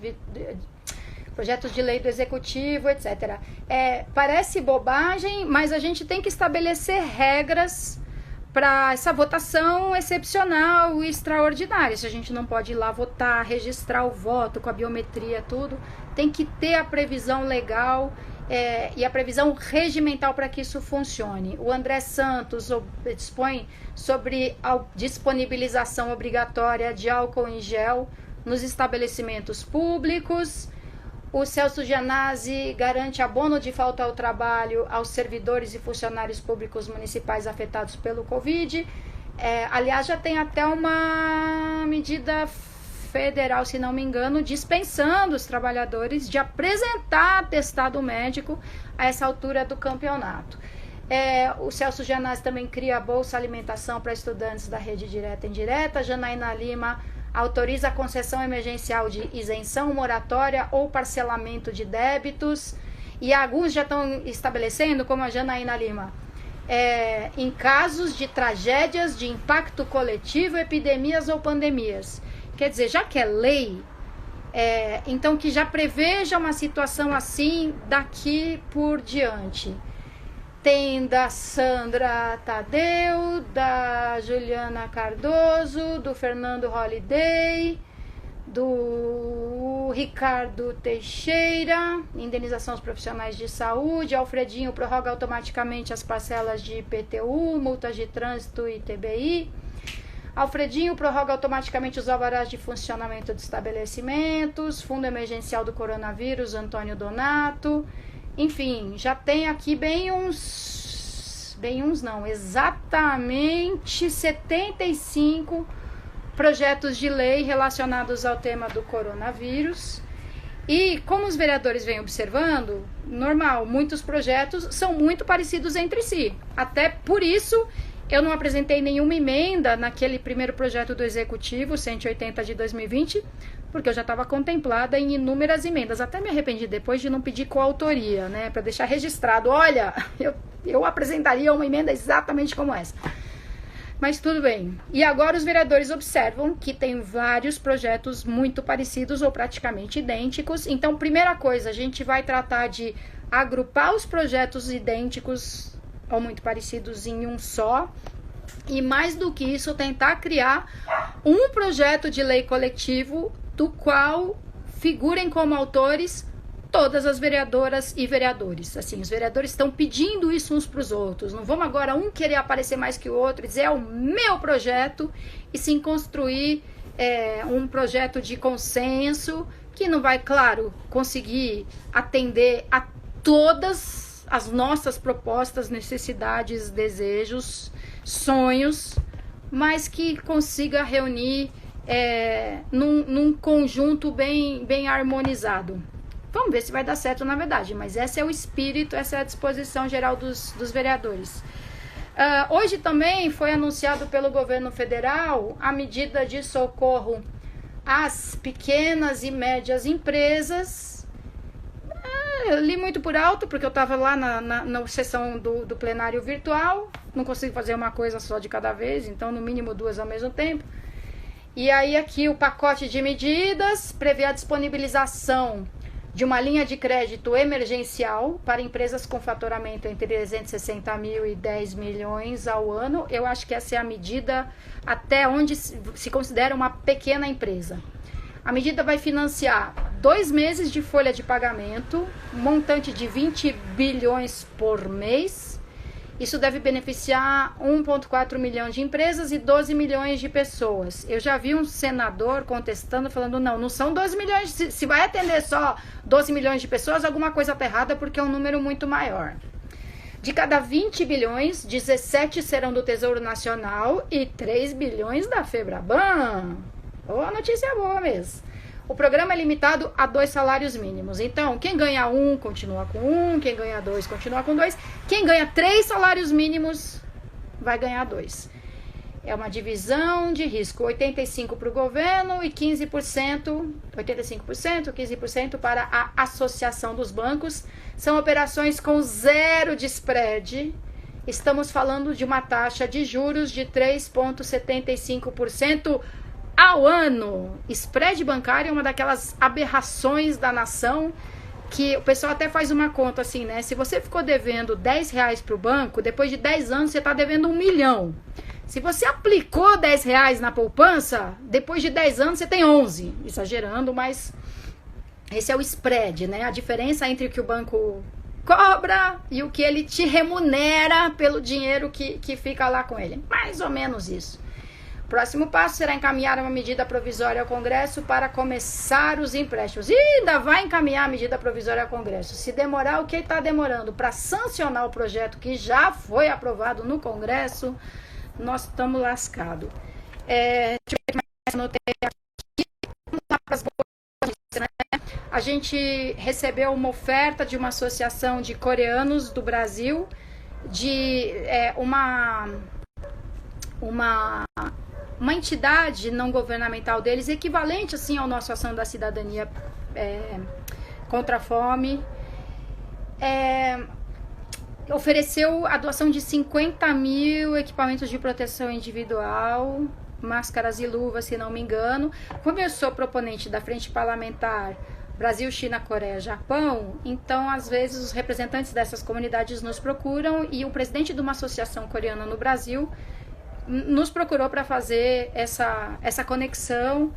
de lei do Executivo, etc. Parece bobagem, mas a gente tem que estabelecer regras para essa votação excepcional e extraordinária. Se a gente não pode ir lá votar, registrar o voto com a biometria, tudo, tem que ter a previsão legal e a previsão regimental para que isso funcione. O André Santos dispõe sobre a disponibilização obrigatória de álcool em gel nos estabelecimentos públicos. O Celso Gianazzi garante abono de falta ao trabalho aos servidores e funcionários públicos municipais afetados pelo Covid. Aliás, já tem até uma medida federal, se não me engano, dispensando os trabalhadores de apresentar atestado médico a essa altura do campeonato. O Celso Gianazzi também cria a Bolsa Alimentação para estudantes da rede direta e indireta. Janaína Lima autoriza a concessão emergencial de isenção, moratória ou parcelamento de débitos. E alguns já estão estabelecendo, como a Janaína Lima, em casos de tragédias de impacto coletivo, epidemias ou pandemias. Quer dizer, já que é lei, então que já preveja uma situação assim daqui por diante. Tem da Sandra Tadeu, da Juliana Cardoso, do Fernando Holliday, do Ricardo Teixeira, indenização aos profissionais de saúde. Alfredinho prorroga automaticamente as parcelas de IPTU, multas de trânsito e TBI. Alfredinho prorroga automaticamente os alvarás de funcionamento de estabelecimentos. Fundo emergencial do coronavírus, Antônio Donato. Enfim, já tem aqui exatamente 75 projetos de lei relacionados ao tema do coronavírus. E como os vereadores vêm observando, normal, muitos projetos são muito parecidos entre si. Até por isso, eu não apresentei nenhuma emenda naquele primeiro projeto do Executivo, 180 de 2020, porque eu já estava contemplada em inúmeras emendas. Até me arrependi depois de não pedir coautoria, né? Para deixar registrado, olha, eu apresentaria uma emenda exatamente como essa. Mas tudo bem. E agora os vereadores observam que tem vários projetos muito parecidos ou praticamente idênticos. Então, primeira coisa, a gente vai tratar de agrupar os projetos idênticos ou muito parecidos em um só. E mais do que isso, tentar criar um projeto de lei coletivo do qual figurem como autores todas as vereadoras e vereadores. Assim, os vereadores estão pedindo isso uns para os outros. Não vamos agora um querer aparecer mais que o outro e dizer é o meu projeto, e sim construir um projeto de consenso que não vai, claro, conseguir atender a todas as nossas propostas, necessidades, desejos, sonhos, mas que consiga reunir num conjunto bem harmonizado. Vamos ver se vai dar certo na verdade, mas esse é o espírito, essa é a disposição geral dos vereadores. Hoje também foi anunciado pelo governo federal a medida de socorro às pequenas e médias empresas. Eu li muito por alto, porque eu estava lá na sessão do plenário virtual, não consigo fazer uma coisa só de cada vez, então no mínimo duas ao mesmo tempo. E aí aqui o pacote de medidas prevê a disponibilização de uma linha de crédito emergencial para empresas com faturamento entre 360 mil e 10 milhões ao ano. Eu acho que essa é a medida até onde se considera uma pequena empresa. A medida vai financiar 2 meses de folha de pagamento, um montante de 20 bilhões por mês. Isso deve beneficiar 1,4 milhão de empresas e 12 milhões de pessoas. Eu já vi um senador contestando, falando, não são 12 milhões, se vai atender só 12 milhões de pessoas, alguma coisa está errada, porque é um número muito maior. De cada 20 bilhões, 17 serão do Tesouro Nacional e 3 bilhões da Febraban. Boa notícia boa mesmo. O programa é limitado a 2 salários mínimos. Então, quem ganha 1 continua com 1, quem ganha 2 continua com 2. Quem ganha 3 salários mínimos vai ganhar 2. É uma divisão de risco, 85% para o governo e 15%, 85%, 15% para a associação dos bancos. São operações com 0 de spread. Estamos falando de uma taxa de juros de 3,75% ao ano. Spread bancário é uma daquelas aberrações da nação, que o pessoal até faz uma conta assim, né? Se você ficou devendo 10 reais para o banco, depois de 10 anos você está devendo 1 milhão. Se você aplicou 10 reais na poupança, depois de 10 anos você tem 11. Exagerando, mas esse é o spread, né? A diferença entre o que o banco cobra e o que ele te remunera pelo dinheiro que fica lá com ele. Mais ou menos isso. Próximo passo será encaminhar uma medida provisória ao Congresso para começar os empréstimos. E ainda vai encaminhar a medida provisória ao Congresso. Se demorar o que está demorando para sancionar o projeto que já foi aprovado no Congresso, nós estamos lascados. Deixa eu ver o que mais anotei aqui. Vamos lá para as boas notícias, né? A gente recebeu uma oferta de uma associação de coreanos do Brasil, de uma entidade não governamental deles, equivalente assim ao nosso Ação da Cidadania contra a fome, ofereceu a doação de 50 mil equipamentos de proteção individual, máscaras e luvas, se não me engano. Como eu sou proponente da Frente Parlamentar Brasil, China, Coreia, Japão, então às vezes os representantes dessas comunidades nos procuram, e o presidente de uma associação coreana no Brasil nos procurou para fazer essa conexão.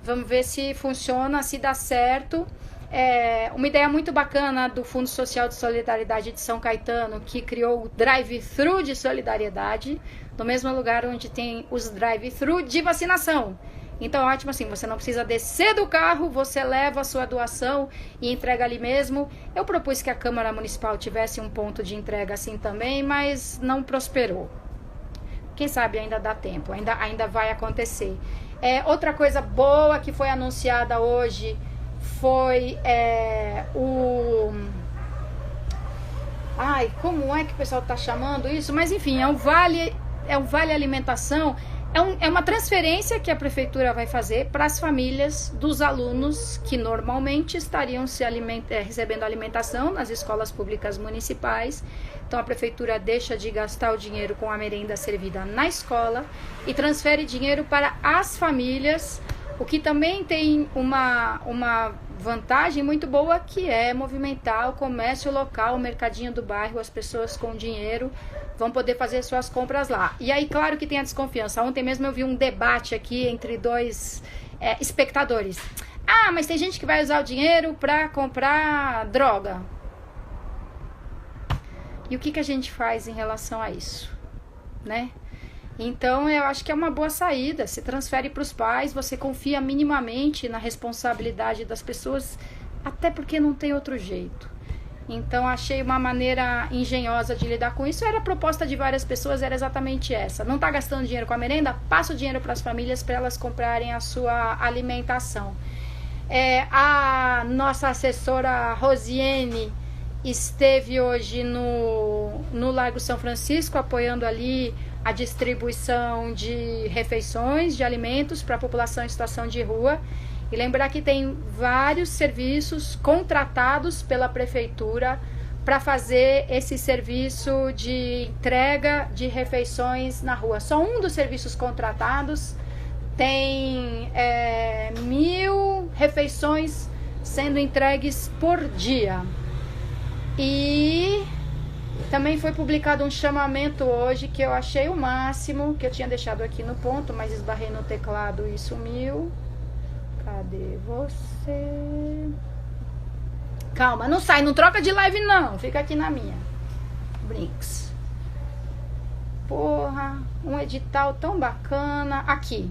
Vamos ver se funciona, se dá certo. Uma ideia muito bacana do Fundo Social de Solidariedade de São Caetano, que criou o drive-thru de solidariedade, no mesmo lugar onde tem os drive-thru de vacinação. Então, ótimo assim, você não precisa descer do carro, você leva a sua doação e entrega ali mesmo. Eu propus que a Câmara Municipal tivesse um ponto de entrega assim também, mas não prosperou. Quem sabe ainda dá tempo, ainda vai acontecer. Outra coisa boa que foi anunciada hoje foi como é que o pessoal está chamando isso? Mas enfim, é um vale alimentação. É uma transferência que a prefeitura vai fazer para as famílias dos alunos que normalmente estariam recebendo alimentação nas escolas públicas municipais. Então a prefeitura deixa de gastar o dinheiro com a merenda servida na escola e transfere dinheiro para as famílias, o que também tem uma vantagem muito boa, que é movimentar o comércio local, o mercadinho do bairro. As pessoas com dinheiro vão poder fazer suas compras lá. E aí, claro que tem a desconfiança. Ontem mesmo eu vi um debate aqui entre 2 espectadores. Mas tem gente que vai usar o dinheiro para comprar droga. E o que a gente faz em relação a isso, né? Então, eu acho que é uma boa saída. Se transfere para os pais, você confia minimamente na responsabilidade das pessoas, até porque não tem outro jeito. Então, achei uma maneira engenhosa de lidar com isso. Era a proposta de várias pessoas, era exatamente essa. Não está gastando dinheiro com a merenda? Passa o dinheiro para as famílias, para elas comprarem a sua alimentação. A nossa assessora Rosiane esteve hoje no Largo São Francisco, apoiando ali a distribuição de refeições, de alimentos para a população em situação de rua. E lembrar que tem vários serviços contratados pela prefeitura para fazer esse serviço de entrega de refeições na rua. Só um dos serviços contratados tem 1.000 refeições sendo entregues por dia. E também foi publicado um chamamento hoje que eu achei o máximo, que eu tinha deixado aqui no ponto, mas esbarrei no teclado e sumiu. Cadê você? Calma, não sai, não troca de live não, fica aqui na minha. Brinks. Porra, um edital tão bacana. Aqui.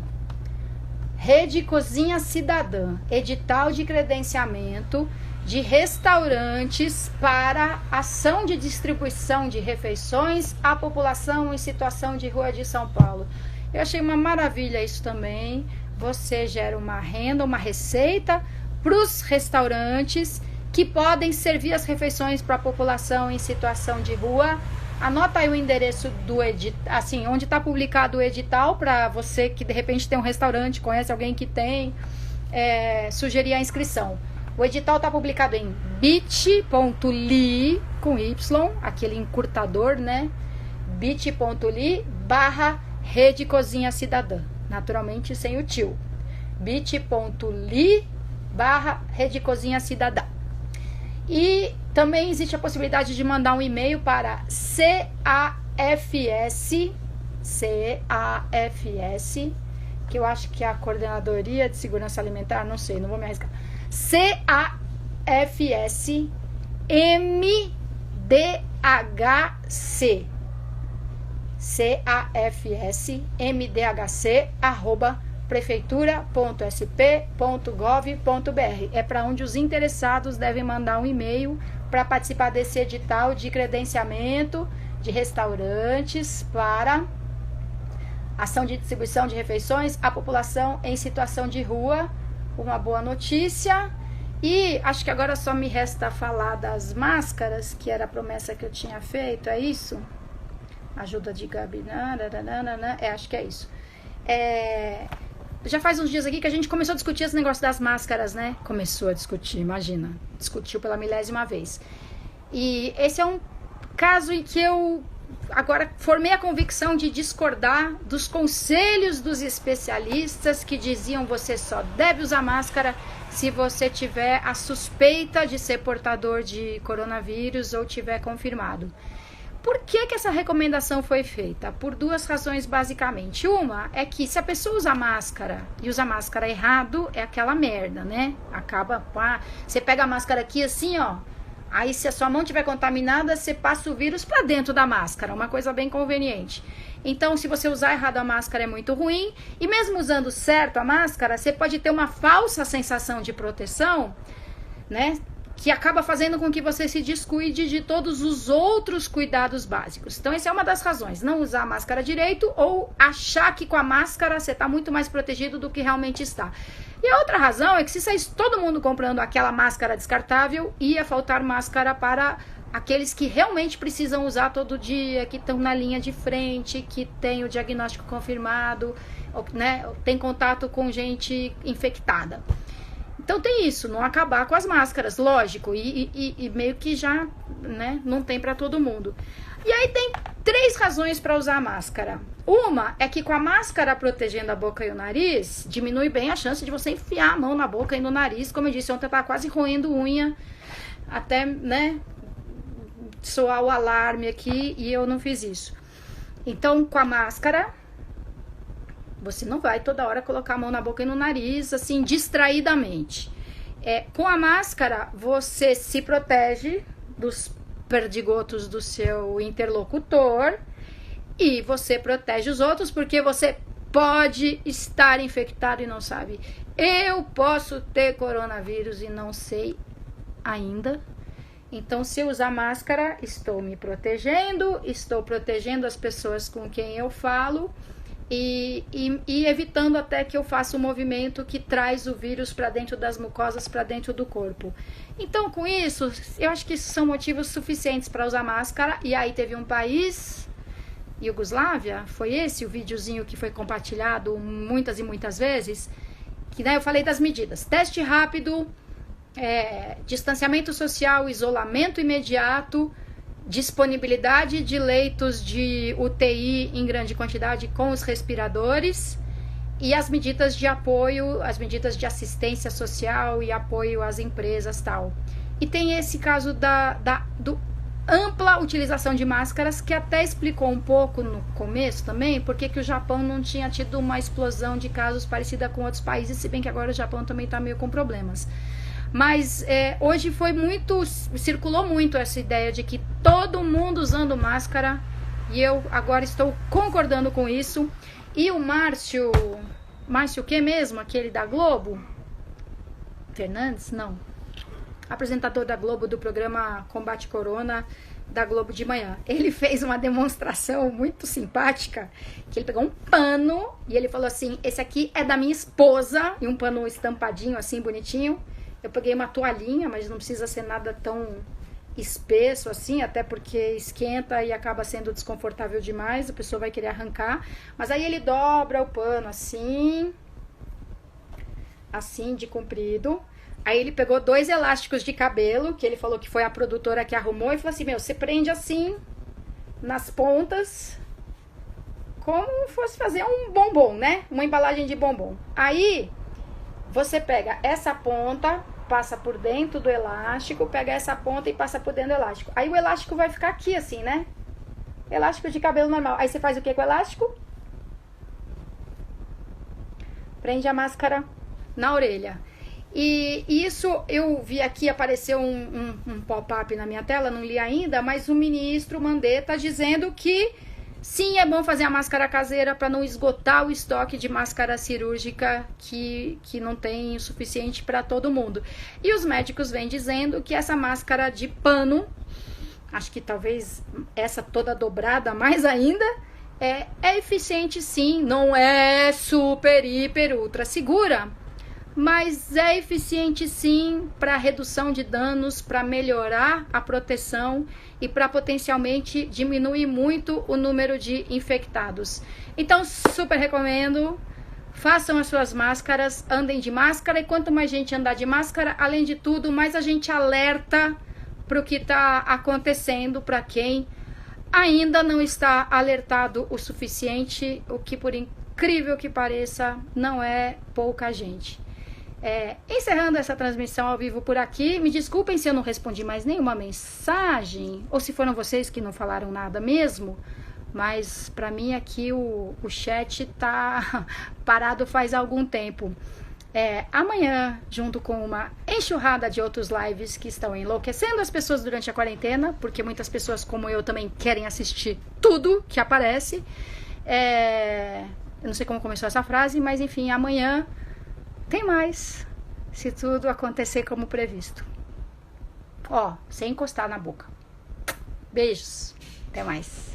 Rede Cozinha Cidadã, edital de credenciamento de restaurantes para ação de distribuição de refeições à população em situação de rua de São Paulo. Eu achei uma maravilha isso também. Você gera uma renda, uma receita para os restaurantes que podem servir as refeições para a população em situação de rua. Anota aí o endereço do edital, assim, onde está publicado o edital, para você que de repente tem um restaurante, conhece alguém que tem, sugerir a inscrição. O edital está publicado em bit.ly, com Y, aquele encurtador, né? bit.ly/Rede Cozinha Cidadã, naturalmente sem o tio. bit.ly/Rede Cozinha Cidadã. E também existe a possibilidade de mandar um e-mail para CAFS, que eu acho que é a Coordenadoria de Segurança Alimentar, não sei, não vou me arriscar. CAFS MDHC. CAFS MDHC @prefeitura.sp.gov.br. É para onde os interessados devem mandar um e-mail para participar desse edital de credenciamento de restaurantes para ação de distribuição de refeições à população em situação de rua. Uma boa notícia. E acho que agora só me resta falar das máscaras, que era a promessa que eu tinha feito, é isso? Ajuda de Gabi, acho que é isso. Já faz uns dias aqui que a gente começou a discutir esse negócio das máscaras, né? Começou a discutir, imagina. Discutiu pela 1000ª vez. E esse é um caso em que eu agora formei a convicção de discordar dos conselhos dos especialistas que diziam você só deve usar máscara se você tiver a suspeita de ser portador de coronavírus ou tiver confirmado. Por que essa recomendação foi feita? Por duas razões, basicamente. Uma é que se a pessoa usa máscara e usa máscara errado, é aquela merda, né? Acaba, você pega a máscara aqui assim, ó. Aí se a sua mão estiver contaminada, você passa o vírus para dentro da máscara. Uma coisa bem conveniente. Então, se você usar errado a máscara, é muito ruim. E mesmo usando certo a máscara, você pode ter uma falsa sensação de proteção, né? Que acaba fazendo com que você se descuide de todos os outros cuidados básicos. Então, essa é uma das razões. Não usar a máscara direito ou achar que com a máscara você está muito mais protegido do que realmente está. E a outra razão é que se saísse todo mundo comprando aquela máscara descartável, ia faltar máscara para aqueles que realmente precisam usar todo dia, que estão na linha de frente, que tem o diagnóstico confirmado, né, tem contato com gente infectada. Então tem isso, não acabar com as máscaras, lógico, e meio que já, né, não tem para todo mundo. E aí tem 3 razões para usar a máscara. Uma é que com a máscara protegendo a boca e o nariz, diminui bem a chance de você enfiar a mão na boca e no nariz. Como eu disse ontem, eu tava quase roendo unha, até, né, soar o alarme aqui, e eu não fiz isso. Então, com a máscara, você não vai toda hora colocar a mão na boca e no nariz, assim, distraidamente. Com a máscara, você se protege dos perdigotos do seu interlocutor e você protege os outros, porque você pode estar infectado e não sabe. Eu posso ter coronavírus e não sei ainda. Então, se eu usar máscara, estou me protegendo, estou protegendo as pessoas com quem eu falo e evitando até que eu faça um movimento que traz o vírus para dentro das mucosas, para dentro do corpo. Então, com isso, eu acho que isso são motivos suficientes para usar máscara. E aí teve um país, Iugoslávia, foi esse o videozinho que foi compartilhado muitas e muitas vezes, que né, eu falei das medidas. Teste rápido, distanciamento social, isolamento imediato, disponibilidade de leitos de UTI em grande quantidade com os respiradores e as medidas de apoio, as medidas de assistência social e apoio às empresas tal. E tem esse caso do ampla utilização de máscaras, que até explicou um pouco no começo também, porque que o Japão não tinha tido uma explosão de casos parecida com outros países, se bem que agora o Japão também está meio com problemas. Mas hoje circulou muito essa ideia de que todo mundo usando máscara, e eu agora estou concordando com isso. E o Márcio o que mesmo? Aquele da Globo? Fernandes? Não. Apresentador da Globo do programa Combate Corona da Globo de manhã. Ele fez uma demonstração muito simpática, que ele pegou um pano e ele falou assim, esse aqui é da minha esposa, e um pano estampadinho assim, bonitinho. Eu peguei uma toalhinha, mas não precisa ser nada tão espesso assim, até porque esquenta e acaba sendo desconfortável demais, a pessoa vai querer arrancar. Mas aí ele dobra o pano assim de comprido. Aí ele pegou 2 elásticos de cabelo, que ele falou que foi a produtora que arrumou, e falou assim, você prende assim, nas pontas, como fosse fazer um bombom, né? Uma embalagem de bombom. Aí, você pega essa ponta, passa por dentro do elástico, pega essa ponta e passa por dentro do elástico. Aí o elástico vai ficar aqui assim, né? Elástico de cabelo normal. Aí você faz o que com o elástico? Prende a máscara na orelha. E isso eu vi aqui, apareceu um pop-up na minha tela, não li ainda, mas o ministro Mandetta dizendo que sim, é bom fazer a máscara caseira para não esgotar o estoque de máscara cirúrgica que não tem o suficiente para todo mundo. E os médicos vêm dizendo que essa máscara de pano, acho que talvez essa toda dobrada mais ainda, é eficiente sim, não é super, hiper, ultra segura, mas é eficiente sim para redução de danos, para melhorar a proteção e para potencialmente diminuir muito o número de infectados. Então, super recomendo, façam as suas máscaras, andem de máscara, e quanto mais gente andar de máscara, além de tudo, mais a gente alerta para o que está acontecendo, para quem ainda não está alertado o suficiente, o que por incrível que pareça, não é pouca gente. Encerrando essa transmissão ao vivo por aqui, me desculpem se eu não respondi mais nenhuma mensagem, ou se foram vocês que não falaram nada mesmo, mas para mim aqui o chat tá parado faz algum tempo. Amanhã, junto com uma enxurrada de outros lives que estão enlouquecendo as pessoas durante a quarentena, porque muitas pessoas como eu também querem assistir tudo que aparece. Eu não sei como começou essa frase, mas enfim, amanhã tem mais, se tudo acontecer como previsto. Sem encostar na boca. Beijos, até mais.